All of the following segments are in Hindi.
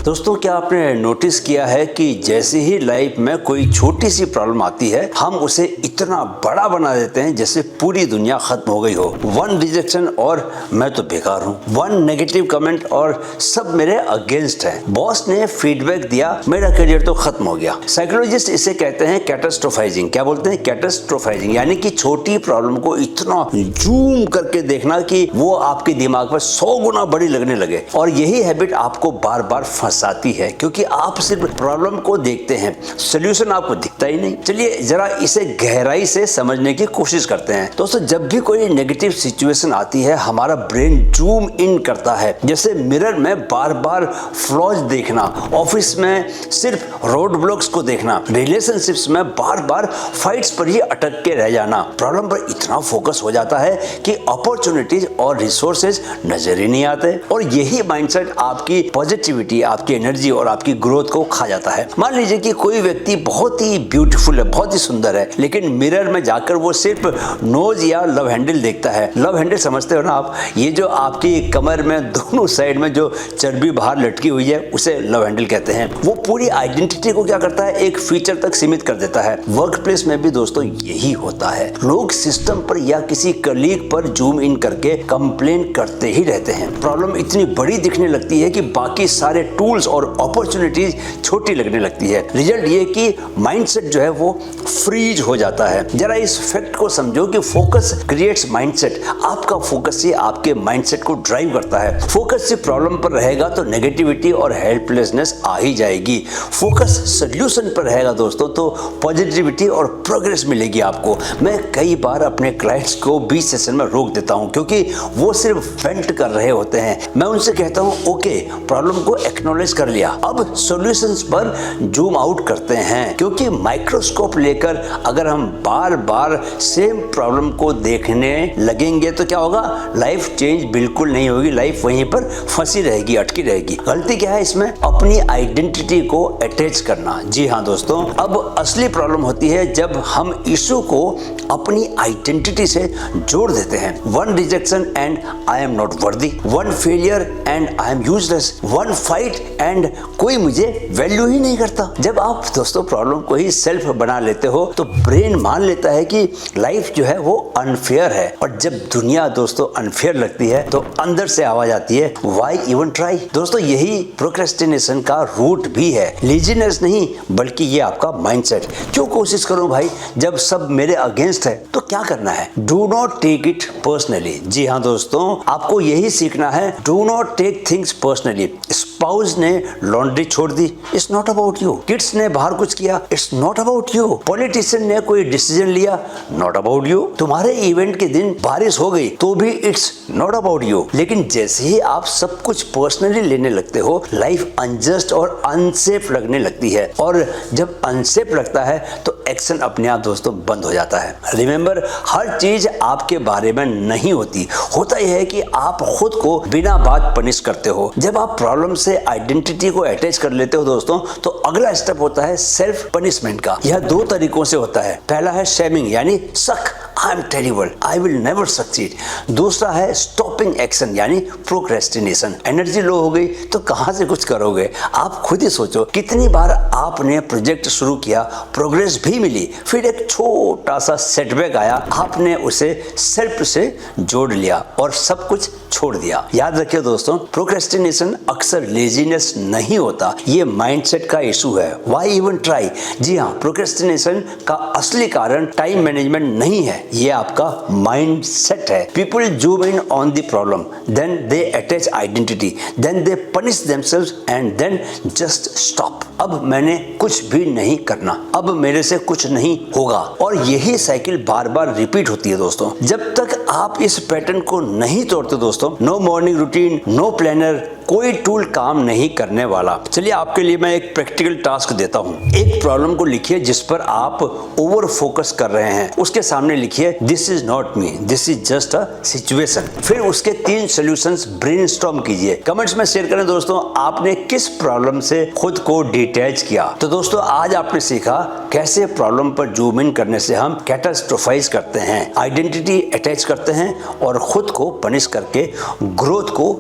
दोस्तों, क्या आपने नोटिस किया है कि जैसे ही लाइफ में कोई छोटी सी प्रॉब्लम आती है, हम उसे इतना बड़ा बना देते हैं जैसे पूरी दुनिया खत्म हो गई हो। वन रिजेक्शन और मैं तो बेकार हूँ, वन नेगेटिव कमेंट और सब मेरे अगेंस्ट है, बॉस ने फीडबैक दिया, मेरा करियर तो खत्म हो गया। साइकोलॉजिस्ट इसे कहते हैं कैटास्ट्रोफाइजिंग। क्या बोलते हैं? कैटास्ट्रोफाइजिंग, यानी कि छोटी प्रॉब्लम को इतना जूम करके देखना कि वो आपके दिमाग पर 100 गुना बड़ी लगने लगे। और यही हैबिट आपको बार बार फंसाती है, क्योंकि आप सिर्फ प्रॉब्लम को देखते हैं, सोल्यूशन आपको दिखता ही नहीं। चलिए जरा इसे गहराई से समझने की कोशिश करते हैं। दोस्तों, जब भी कोई नेगेटिव सिचुएशन आती है, हमारा ब्रेन जूम इन करता है, जैसे मिरर में बार बार फ्लॉज देखना, ऑफिस में सिर्फ रोड ब्लॉक्स को देखना, रिलेशनशिप्स में बार बार फाइट्स पर ही अटक के रह जाना। प्रॉब्लम पर इतना फोकस हो जाता है कि अपॉर्चुनिटीज और रिसोर्सेज नजर ही नहीं आते, और यही माइंडसेट आपकी पॉजिटिविटी, आपकी एनर्जी और आपकी ग्रोथ को खा जाता है। मान लीजिए कि कोई व्यक्ति बहुत ही ब्यूटीफुल है, बहुत ही सुंदर है, लेकिन मिरर में जाकर वो सिर्फ नोज या लव हैंडल देखता है। लव हैंडल समझते हो ना आप? ये जो आपकी कमर में दोनों साइड में जो चर्बी बाहर लटकी हुई है, उसे लव हैंडल कहते हैं। वो पूरी आइडेंटिटी को क्या करता है? एक फीचर तक सीमित कर देता है। वर्क प्लेस में भी दोस्तों यही होता है। लोग सिस्टम पर या किसी कलीग पर जूम इन करके कंप्लेन करते ही रहते हैं। प्रॉब्लम इतनी बड़ी दिखने लगती है कि बाकी सारे टूल्स और अपॉर्चुनिटीज छोटी लगने लगती है। रिजल्ट ये कि माइंडसेट जो है वो फ्रीज हो जाता है। जरा इस फैक्ट को समझो कि फोकस क्रिएट्स माइंडसेट। आपका फोकस ही आपके माइंडसेट को ड्राइव करता है। फोकस सिर्फ प्रॉब्लम पर रहेगा तो नेगेटिविटी और हेल्पलेसनेस आ ही जाएगी। फोकस सोल्यूशन पर रहेगा दोस्तों तो पॉजिटिविटी और प्रोग्रेस मिलेगी आपको। मैं कई बार अपने क्लाइंट्स को 20 सेशन में रोक देता हूं, क्योंकि वो सिर्फ वेंट कर रहे होते हैं। मैं उनसे कहता हूं, ओके, प्रॉब्लम को एक्नॉलेज कर लिया, अब सॉल्यूशंस पर जूम आउट करते हैं। क्योंकि माइक्रोस्कोप लेकर अगर हम बार बार सेम प्रॉब्लम को देखने लगेंगे तो क्या होगा? लाइफ चेंज बिल्कुल नहीं होगी, लाइफ वहीं पर फंसी रहेगी, अटकी रहेगी। गलती क्या है इसमें? अपनी आइडेंटिटी को अटैच करना। जी हाँ दोस्तों, अब असली प्रॉब्लम होती है जब हम इशू को अपनी आइडेंटिटी से जोड़ देते हैं। One rejection and I am not worthy, one failure and I am useless, one fight and कोई मुझे वैल्यू ही नहीं करता। जब आप दोस्तों प्रॉब्लम को ही सेल्फ बना लेते हो तो ब्रेन मान लेता है कि लाइफ जो है वो अनफेयर है। और जब दुनिया दोस्तों अनफेयर लगती है तो अंदर से आवाज आती है, व्हाई इवन ट्राई। दोस्तों, यही प्रोक्रेस्टिनेशन का रूट भी है। लेजीनेस नहीं, बल्कि ये आपका माइंडसेट। क्यों कोशिश करूं भाई जब सब मेरे अगेंस्ट है? तो क्या करना है? Do not take it personally. जी हाँ दोस्तों, आपको यही सीखना है। Do not take things personally. Spouse ने लॉन्ड्री छोड़ दी, it's not about you. Kids ने बाहर कुछ किया, it's not about you. Politician ने कोई डिसीजन लिया, नॉट अबाउट यू। तुम्हारे इवेंट के दिन बारिश हो गई तो भी इट्स नॉट अबाउट यू। लेकिन जैसे ही आप सब कुछ पर्सनली लेने लगते हो, लाइफ अनजस्ट और अनसेफ लगने लगती है। और जब अनसेफ लगता है तो एक्शन अपने आप दोस्तों बंद हो जाता है। रिमेंबर, हर चीज आपके बारे में नहीं होती। होता यह है कि आप खुद को बिना बात पनिश करते हो। जब आप प्रॉब्लम से आइडेंटिटी को अटैच कर लेते हो दोस्तों, तो अगला स्टेप होता है सेल्फ पनिशमेंट का। यह 2 तरीकों से होता है। पहला है शेमिंग, यानी शक, I am terrible, I will never succeed. दूसरा है स्टॉपिंग एक्शन, यानी प्रोक्रेस्टिनेशन। एनर्जी लो हो गई तो कहां से कुछ करोगे? आप खुद ही सोचो, कितनी बार आपने प्रोजेक्ट शुरू किया, प्रोग्रेस भी मिली, फिर एक छोटा सा सेटबैक आया, आपने उसे सेल्फ से जोड़ लिया और सब कुछ छोड़ दिया। याद रखिए दोस्तों, प्रोक्रेस्टिनेशन अक्सर लेजीनेस नहीं होता, ये माइंडसेट का इशू है। Why even try? जी हाँ, प्रोक्रेस्टिनेशन का असली कारण टाइम मैनेजमेंट नहीं है, ये आपका माइंडसेट है। People zoom in on the problem, then they attach identity, then they punish themselves and then just stop. अब मैंने कुछ भी नहीं करना, अब मेरे से कुछ नहीं होगा, और यही साइकिल बार बार रिपीट होती है दोस्तों। जब तक आप इस पैटर्न को नहीं तोड़ते दोस्तों, no morning routine, no planner, कोई टूल काम नहीं करने वाला। चलिए आपके लिए मैं एक प्रैक्टिकल टास्क देता हूँ। एक प्रॉब्लम को लिखिए जिस पर आप ओवर फोकस कर रहे हैं। उसके सामने लिखिए, this is not me, this is just a situation. फिर उसके 3 सॉल्यूशंस ब्रेनस्टॉर्म कीजिए। कमेंट्स में शेयर करें दोस्तों, आपने किस प्रॉब्लम से खुद को डिटैच किया। तो दोस्तों, आज आपने सीखा कैसे प्रॉब्लम पर जूम इन करने से हम कैटास्ट्रोफाइज करते हैं, आइडेंटिटी अटैच करते हैं और खुद को पनिश करके ग्रोथ को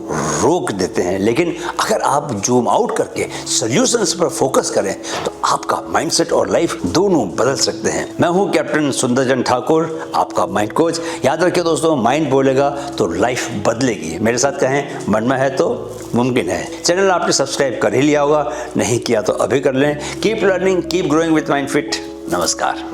रोक देते हैं। हैं, लेकिन अगर आप जूम आउट करके सॉल्यूशंस पर फोकस करें तो आपका माइंडसेट और लाइफ दोनों बदल सकते हैं। मैं हूं कैप्टन सुंदरजन ठाकुर, आपका माइंड कोच। याद रखिए दोस्तों, माइंड बोलेगा तो लाइफ बदलेगी। मेरे साथ कहें, मन में है तो मुमकिन है। चैनल आपने सब्सक्राइब कर ही लिया होगा, नहीं किया तो अभी कर लें। Keep learning, keep growing with mind fit. नमस्कार।